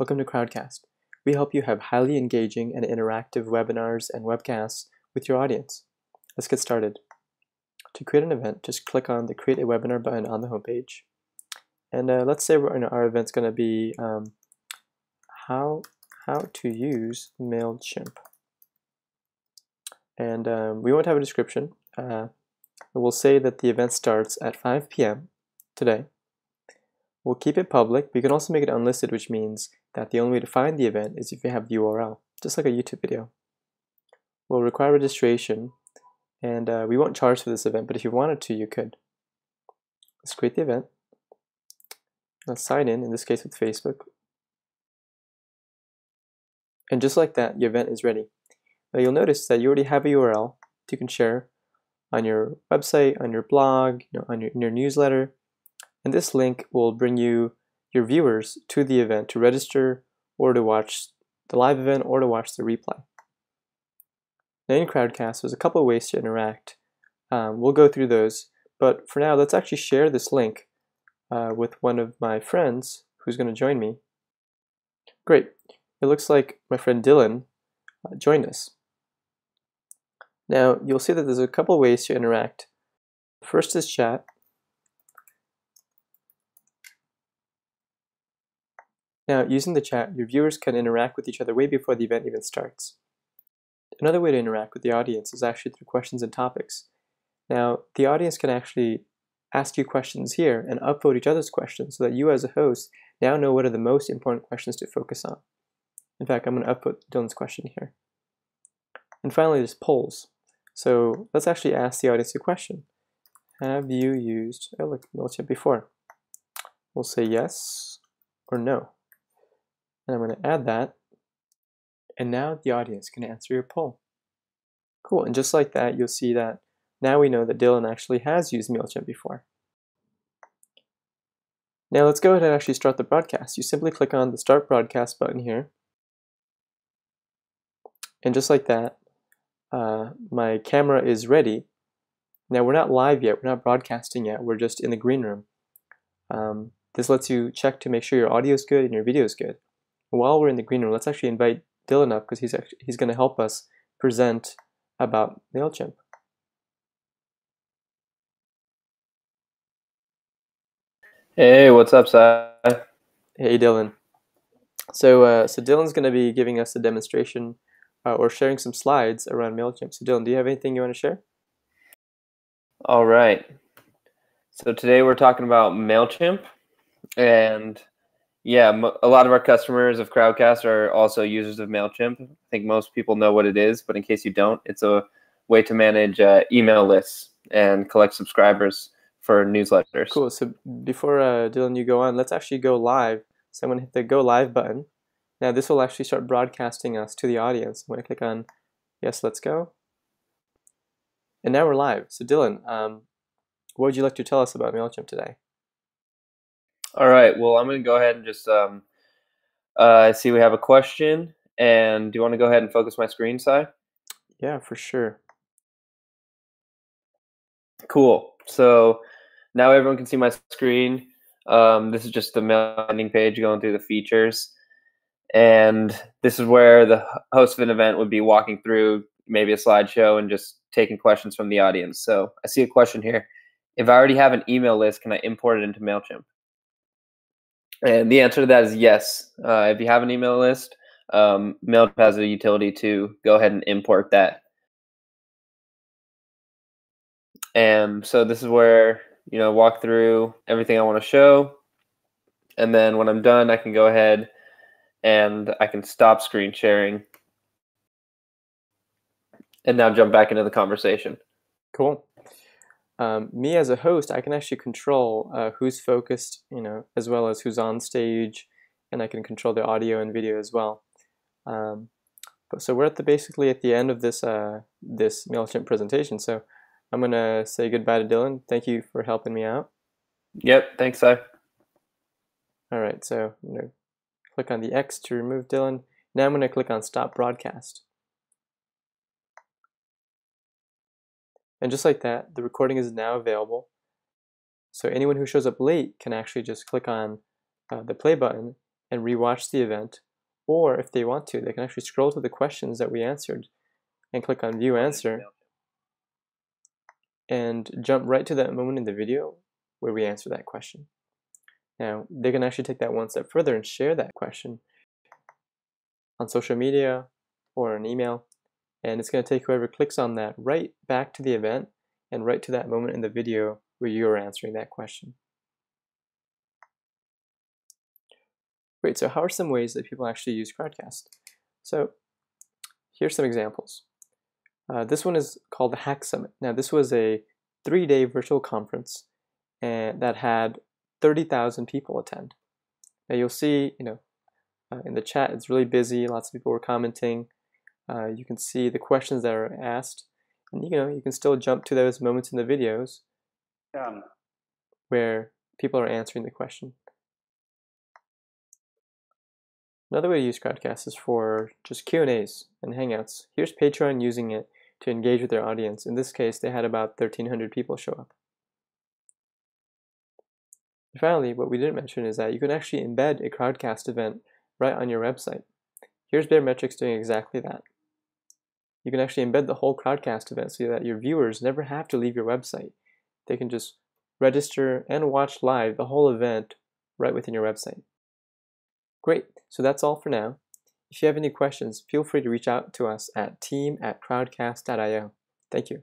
Welcome to Crowdcast. We help you have highly engaging and interactive webinars and webcasts with your audience. Let's get started. To create an event, just click on the Create a Webinar button on the homepage. And let's say our event's going to be how to use MailChimp. And we won't have a description. We'll say that the event starts at 5 p.m. today. We'll keep it public. We can also make it unlisted, which means that the only way to find the event is if you have the URL, just like a YouTube video. We'll require registration, and we won't charge for this event, but if you wanted to, you could. Let's create the event. Let's sign in this case with Facebook. And just like that, your event is ready. Now you'll notice that you already have a URL that you can share on your website, on your blog, in your newsletter. And this link will bring you your viewers to the event to register or to watch the live event or to watch the replay. Now in Crowdcast, there's a couple of ways to interact. We'll go through those, but for now, let's actually share this link with one of my friends who's going to join me. Great. It looks like my friend Dylan joined us. Now, you'll see that there's a couple of ways to interact. First is chat. Now, using the chat, your viewers can interact with each other way before the event even starts. Another way to interact with the audience is actually through questions and topics. Now, the audience can actually ask you questions here and upvote each other's questions so that you as a host now know what are the most important questions to focus on. In fact, I'm going to upvote Dylan's question here. And finally, there's polls. So let's actually ask the audience a question. Have you used MailChimp before? We'll say yes or no. And I'm going to add that. And now the audience can answer your poll. Cool. And just like that, you'll see that now we know that Dylan actually has used MailChimp before. Now let's go ahead and actually start the broadcast. You simply click on the Start Broadcast button here. And just like that, my camera is ready. Now we're not live yet, we're not broadcasting yet, we're just in the green room. This lets you check to make sure your audio is good and your video is good. While we're in the green room, let's actually invite Dylan up because he's going to help us present about MailChimp. Hey, what's up, Sai? Hey, Dylan. So Dylan's going to be giving us a demonstration or sharing some slides around MailChimp. So Dylan, do you have anything you want to share? All right. So today we're talking about MailChimp, and yeah, a lot of our customers of Crowdcast are also users of MailChimp. I think most people know what it is, but in case you don't, it's a way to manage email lists and collect subscribers for newsletters. Cool. So before Dylan, you go on, let's actually go live. So I'm going to hit the Go Live button. Now this will actually start broadcasting us to the audience. I'm going to click on Yes, Let's Go. And now we're live. So Dylan, what would you like to tell us about MailChimp today? All right. Well, I'm going to go ahead and just I see we have a question. And do you want to go ahead and focus my screen, Sai? Yeah, for sure. Cool. So now everyone can see my screen. This is just the landing page going through the features. And this is where the host of an event would be walking through maybe a slideshow and just taking questions from the audience. So I see a question here. If I already have an email list, can I import it into MailChimp? And the answer to that is yes. If you have an email list, MailChimp has a utility to go ahead and import that. And so this is where, walk through everything I want to show. And then when I'm done, I can go ahead and I can stop screen sharing and now jump back into the conversation. Cool. Me as a host, I can actually control who's focused, as well as who's on stage, and I can control the audio and video as well. So we're basically at the end of this this MailChimp presentation. So I'm gonna say goodbye to Dylan. Thank you for helping me out. Yep, thanks, Sai. All right, so I'm gonna click on the X to remove Dylan. Now I'm gonna click on Stop Broadcast. And just like that, the recording is now available. So anyone who shows up late can actually just click on the play button and rewatch the event, or if they want to, they can actually scroll to the questions that we answered and click on View Answer and jump right to that moment in the video where we answer that question. Now, they can actually take that one step further and share that question on social media or an email, and it's going to take whoever clicks on that right back to the event and right to that moment in the video where you're answering that question. Great, so how are some ways that people actually use Crowdcast? So here's some examples. This one is called the Hack Summit. Now, this was a 3-day virtual conference and that had 30,000 people attend. Now, you'll see, in the chat, it's really busy. Lots of people were commenting. You can see the questions that are asked, and you can still jump to those moments in the videos where people are answering the question. Another way to use Crowdcast is for just Q&As and Hangouts. Here's Patreon using it to engage with their audience. In this case, they had about 1,300 people show up. And finally, what we didn't mention is that you can actually embed a Crowdcast event right on your website. Here's Baremetrics doing exactly that. You can actually embed the whole Crowdcast event so that your viewers never have to leave your website. They can just register and watch live the whole event right within your website. Great, so that's all for now. If you have any questions, feel free to reach out to us at team@crowdcast.io. Thank you.